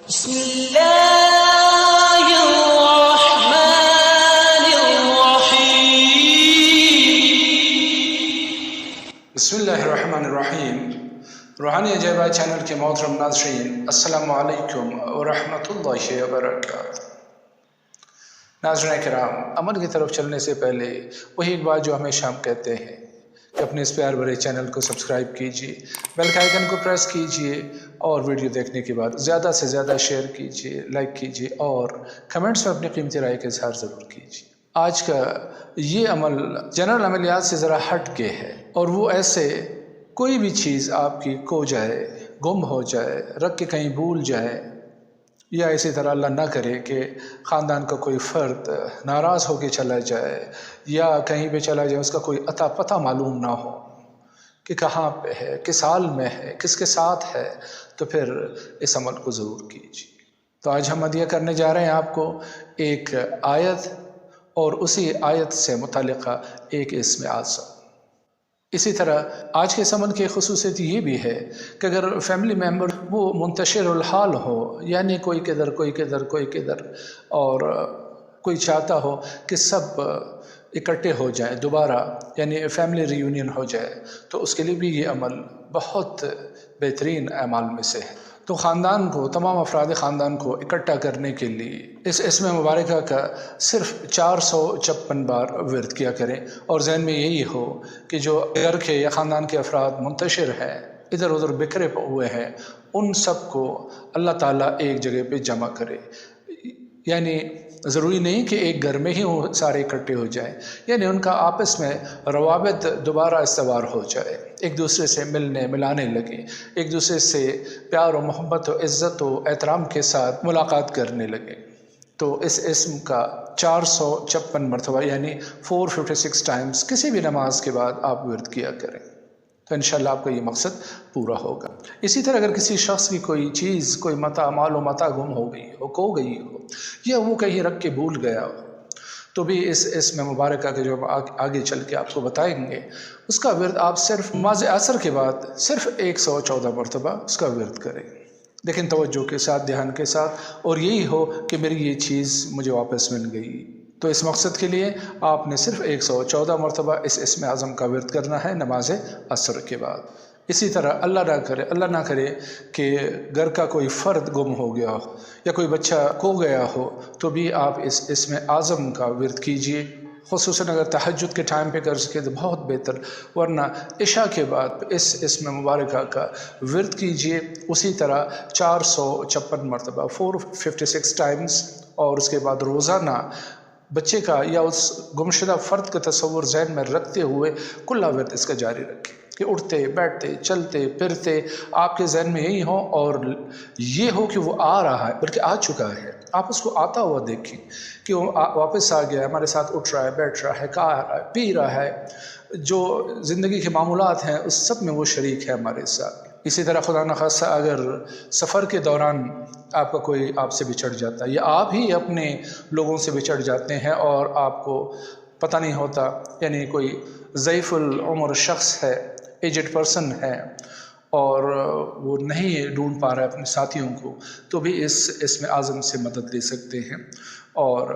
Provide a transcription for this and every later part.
بسم اللہ الرحمن الرحیم۔ بسم اللہ الرحمن الرحیم۔ روحانی عجائبات چینل کے محترم ناظرین، السلام علیکم ورحمۃ اللہ وبرکاتہ۔ ناظرین کرام، عمل کی طرف چلنے سے پہلے وہی ایک بات جو ہمیشہ ہم کہتے ہیں کہ اپنے اس پیار بھرے چینل کو سبسکرائب کیجیے، بیل کا آئیکن کو پریس کیجیے اور ویڈیو دیکھنے کے بعد زیادہ سے زیادہ شیئر کیجیے، لائک کیجیے اور کمنٹس میں اپنی قیمتی رائے کا اظہار ضرور کیجیے۔ آج کا یہ عمل جنرل عملیات سے ذرا ہٹ کے ہے، اور وہ ایسے کوئی بھی چیز آپ کی کھو جائے، گم ہو جائے، رکھ کے کہیں بھول جائے، یا اسی طرح اللہ نہ کرے کہ خاندان کا کوئی فرد ناراض ہو کے چلا جائے یا کہیں پہ چلا جائے، اس کا کوئی عطا پتہ معلوم نہ ہو کہ کہاں پہ ہے، کس حال میں ہے، کس کے ساتھ ہے، تو پھر اس عمل کو ضرور کیجیے۔ تو آج ہم ہدیہ کرنے جا رہے ہیں آپ کو ایک آیت اور اسی آیت سے متعلقہ ایک اسم اعظم۔ اسی طرح آج کے اس عمل کی خصوصیت یہ بھی ہے کہ اگر فیملی ممبر وہ منتشر الحال ہو، یعنی کوئی کدھر کوئی کدھر کوئی کدھر، اور کوئی چاہتا ہو کہ سب اکٹھے ہو جائیں دوبارہ، یعنی فیملی ریونین ہو جائے، تو اس کے لیے بھی یہ عمل بہت بہترین اعمال میں سے ہے۔ تو خاندان کو، تمام افراد خاندان کو اکٹھا کرنے کے لیے اس اسم مبارکہ کا صرف 456 بار ورد کیا کریں، اور ذہن میں یہی ہو کہ جو گھر کے یا خاندان کے افراد منتشر ہیں، ادھر ادھر بکھرے ہوئے ہیں، ان سب کو اللہ تعالیٰ ایک جگہ پہ جمع کرے۔ یعنی ضروری نہیں کہ ایک گھر میں ہی وہ سارے اکٹھے ہو جائیں، یعنی ان کا آپس میں روابط دوبارہ استوار ہو جائے، ایک دوسرے سے ملنے ملانے لگے، ایک دوسرے سے پیار و محبت و عزت و احترام کے ساتھ ملاقات کرنے لگے۔ تو اس اسم کا 456 مرتبہ یعنی 456 ٹائمز کسی بھی نماز کے بعد آپ ورد کیا کریں، تو انشاءاللہ آپ کا یہ مقصد پورا ہوگا۔ اسی طرح اگر کسی شخص کی کوئی چیز، کوئی متاع، مال و متاع گم ہو گئی ہو، کھو گئی ہو، یا وہ کہیں رکھ کے بھول گیا ہو، تو بھی اس اسم مبارکہ کے جو آگے چل کے آپ کو بتائیں گے، اس کا ورد آپ صرف نماز عصر کے بعد صرف 114 مرتبہ اس کا ورد کریں، لیکن توجہ کے ساتھ، دھیان کے ساتھ، اور یہی ہو کہ میری یہ چیز مجھے واپس مل گئی۔ تو اس مقصد کے لیے آپ نے صرف 114 مرتبہ اس اسم اعظم کا ورد کرنا ہے نماز عصر کے بعد۔ اسی طرح اللہ نہ کرے کہ گھر کا کوئی فرد گم ہو گیا ہو یا کوئی بچہ کھو گیا ہو، تو بھی آپ اس اسم اعظم کا ورد کیجئے، خصوصاً اگر تہجد کے ٹائم پہ کر سکے تو بہت بہتر، ورنہ عشاء کے بعد اس اسم مبارکہ کا ورد کیجئے اسی طرح 456 مرتبہ 456 ٹائمز، اور اس کے بعد روزانہ بچے کا یا اس گمشدہ فرد کا تصور ذہن میں رکھتے ہوئے کل ورد اس کا جاری رکھیں کہ اٹھتے بیٹھتے چلتے پھرتے آپ کے ذہن میں یہی ہو، اور یہ ہو کہ وہ آ رہا ہے بلکہ آ چکا ہے، آپ اس کو آتا ہوا دیکھیں کہ وہ واپس آ گیا، ہمارے ساتھ اٹھ رہا ہے، بیٹھ رہا ہے، کھا رہا ہے، پی رہا ہے، جو زندگی کے معمولات ہیں اس سب میں وہ شریک ہے ہمارے ساتھ۔ اسی طرح خدا نخواستہ اگر سفر کے دوران آپ کا کوئی آپ سے بچھڑ جاتا ہے، یا آپ ہی اپنے لوگوں سے بچھڑ جاتے ہیں اور آپ کو پتہ نہیں ہوتا، یعنی کوئی ضعیف العمر شخص ہے، ایجڈ پرسن ہے، اور وہ نہیں ڈھونڈ پا رہا ہے اپنے ساتھیوں کو، تو بھی اس اسم اعظم سے مدد لے سکتے ہیں، اور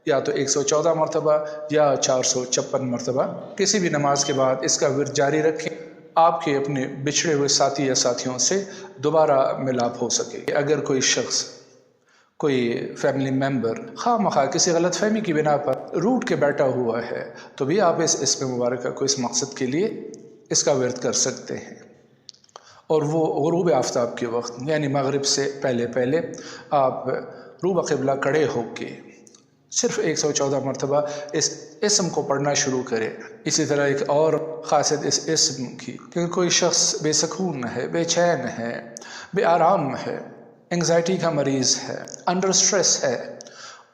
یا تو 114 مرتبہ یا 456 مرتبہ کسی بھی نماز کے بعد اس کا ورد جاری رکھیں، آپ کے اپنے بچھڑے ہوئے ساتھی یا ساتھیوں سے دوبارہ ملاپ ہو سکے۔ اگر کوئی شخص، کوئی فیملی ممبر خواہ مخواہ کسی غلط فہمی کی بنا پر روٹ کے بیٹھا ہوا ہے، تو بھی آپ اس اسم مبارکہ کو اس مقصد کے لیے اس کا ورد کر سکتے ہیں، اور وہ غروب آفتاب کے وقت یعنی مغرب سے پہلے آپ روبہ قبلہ کھڑے ہو کے صرف 114 مرتبہ اس اسم کو پڑھنا شروع کرے۔ اسی طرح ایک اور خاصیت اس اسم کی کہ کوئی شخص بے سکون ہے، بے چین ہے، بے آرام ہے، انگزائٹی کا مریض ہے، انڈر سٹریس ہے،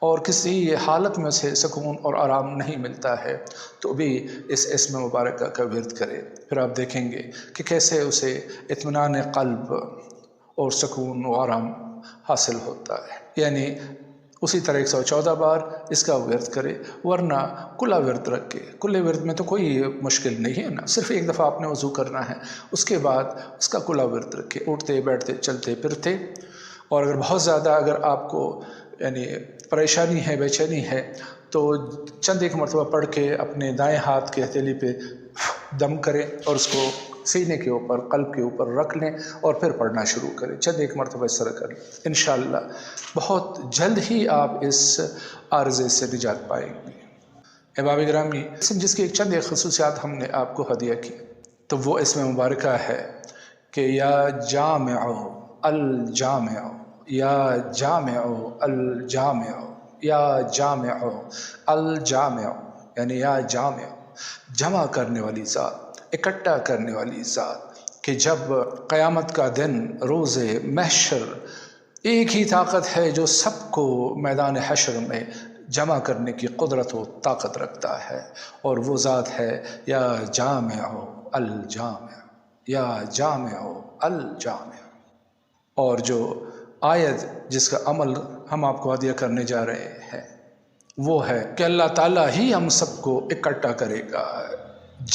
اور کسی حالت میں اسے سکون اور آرام نہیں ملتا ہے، تو بھی اس اسم مبارکہ کا ورد کرے، پھر آپ دیکھیں گے کہ کیسے اسے اطمینان قلب اور سکون و آرام حاصل ہوتا ہے۔ یعنی اسی طرح 114 بار اس کا ورد کرے، ورنہ کلا ورد رکھ کے، کلے ورد میں تو کوئی مشکل نہیں ہے نا، صرف ایک دفعہ آپ نے وضو کرنا ہے، اس کے بعد اس کا کلا ورد رکھے، اٹھتے بیٹھتے چلتے پھرتے اور اگر بہت زیادہ اگر آپ کو یعنی پریشانی ہے، بے چینی ہے، تو چند ایک مرتبہ پڑھ کے اپنے دائیں ہاتھ کے ہتھیلی پہ دم کریں اور اس کو سینے کے اوپر، قلب کے اوپر رکھ لیں اور پھر پڑھنا شروع کریں. چند ایک مرتبہ اس طرح کریں. انشاءاللہ بہت جلد ہی آپ اس عارضے سے نجات پائیں گے. احباب گرامی، جس کی چند ایک خصوصیات ہم نے آپ کو ہدیہ کی، تو وہ اسم مبارکہ ہے کہ یا جامع الجامع، یا جامع الجامع، یا جامع الجامع، یعنی یا جامع جمع کرنے والی ذات، اکٹھا کرنے والی ذات، کہ جب قیامت کا دن روز محشر ایک ہی طاقت ہے جو سب کو میدان حشر میں جمع کرنے کی قدرت و طاقت رکھتا ہے، اور وہ ذات ہے یا جامع الجامع، یا جامع الجامع. اور جو آیت جس کا عمل ہم آپ کو ہدیہ کرنے جا رہے ہیں وہ ہے کہ اللہ تعالیٰ ہی ہم سب کو اکٹھا کرے گا،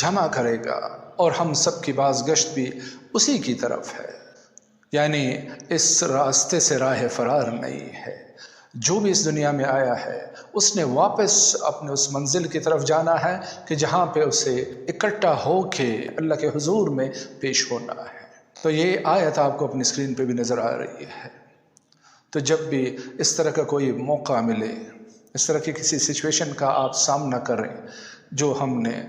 جمع کرے گا، اور ہم سب کی بازگشت بھی اسی کی طرف ہے. یعنی اس راستے سے راہ فرار نہیں ہے. جو بھی اس دنیا میں آیا ہے اس نے واپس اپنے اس منزل کی طرف جانا ہے کہ جہاں پہ اسے اکٹھا ہو کے اللہ کے حضور میں پیش ہونا ہے. تو یہ آیت آپ کو اپنی اسکرین پہ بھی نظر آ رہی ہے. تو جب بھی اس طرح کا کوئی موقع ملے، اس طرح کی کسی سچویشن کا آپ سامنا کریں جو ہم نے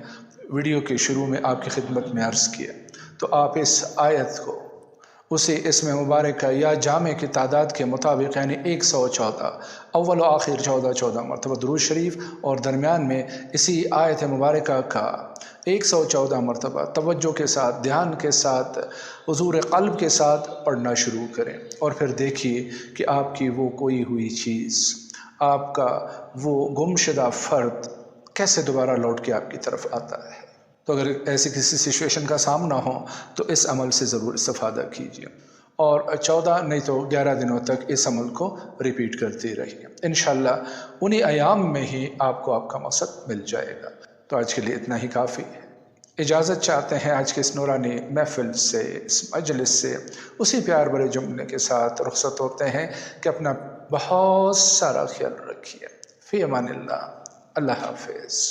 ویڈیو کے شروع میں آپ کی خدمت میں عرض کیا، تو آپ اس آیت کو اسی اسم مبارکہ یا جامع کی تعداد کے مطابق، یعنی 114 اول و آخر 14 مرتبہ درود شریف، اور درمیان میں اسی آیت مبارکہ کا 114 مرتبہ توجہ کے ساتھ، دھیان کے ساتھ، حضور قلب کے ساتھ پڑھنا شروع کریں. اور پھر دیکھیے کہ آپ کی وہ کوئی ہوئی چیز، آپ کا وہ گمشدہ فرد کیسے دوبارہ لوٹ کے آپ کی طرف آتا ہے. تو اگر ایسی کسی سچویشن کا سامنا ہو تو اس عمل سے ضرور استفادہ کیجیے، اور 14 نہیں تو 11 دنوں تک اس عمل کو ریپیٹ کرتے رہیے. انشاءاللہ انہی ایام میں ہی آپ کو آپ کا مقصد مل جائے گا. تو آج کے لیے اتنا ہی کافی ہے. اجازت چاہتے ہیں آج کے اس نورانی محفل سے، اس مجلس سے اسی پیار بھرے جملے کے ساتھ رخصت ہوتے ہیں کہ اپنا بہت سارا خیال رکھیے. فی امان اللہ. اللہ حافظ.